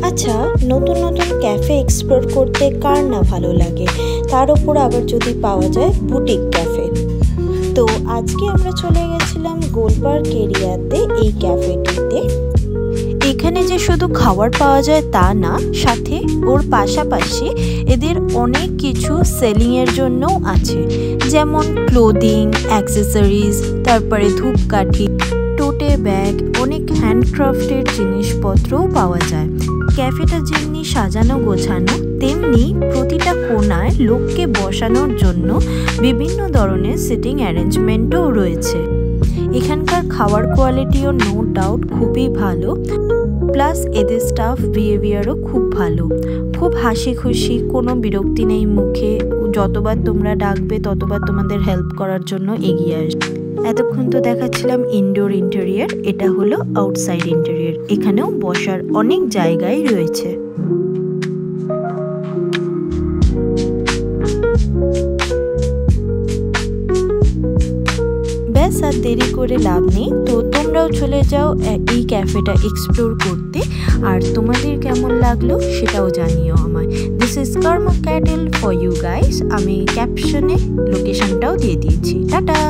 আচ্ছা, নতুন নতুন ক্যাফে এক্সপ্লোর করতে কার না ভালো লাগে, তার উপর আবার যদি পাওয়া যায় বুটিক ক্যাফে। তো আজকে আমরা চলে গেছিলাম গোলপার্ক এরিয়াতে এই ক্যাফেটিতে। এখানে যে শুধু খাবার পাওয়া যায় তা না, সাথে ওর পাশাপাশি এদের অনেক কিছু সেলিংয়ের জন্যও আছে, যেমন ক্লোদিং, অ্যাক্সেসরিজ, তারপরে ধূপকাঠি, টোটে ব্যাগ, অনেক হ্যান্ডক্রাফটের জিনিসপত্রও পাওয়া যায়। ক্যাফেটা যেমনি সাজানো গোছানো, তেমনি প্রতিটা কোণায় লোককে বসানোর জন্য বিভিন্ন ধরনের সিটিং অ্যারেঞ্জমেন্টও রয়েছে। এখানকার খাওয়ার কোয়ালিটিও নো ডাউট খুবই ভালো, প্লাস এদের স্টাফ বিহেভিয়ারও খুব ভালো, খুব হাসি খুশি, কোনো বিরক্তি নেই মুখে। যতবার তোমরা ডাকবে ততবার তোমাদের হেল্প করার জন্য এগিয়ে আসবে। এতক্ষণ তো দেখাচ্ছিলাম ইনডোর ইন্টেরিয়ার, এটা হলো আউটসাইড ইন্টেরিয়ার। এখানেও বসার অনেক জায়গায় রয়েছে। ব্যাস, আর দেরি করে লাভ নেই, তো তোমরাও চলে যাও এই ক্যাফেটা এক্সপ্লোর করতে। আর তোমাদের কেমন লাগলো সেটাও জানিও আমায়। This is karma kettle for you guys. আমি ক্যাপশনে লোকেশনটাও দিয়ে দিয়েছি। টাটা।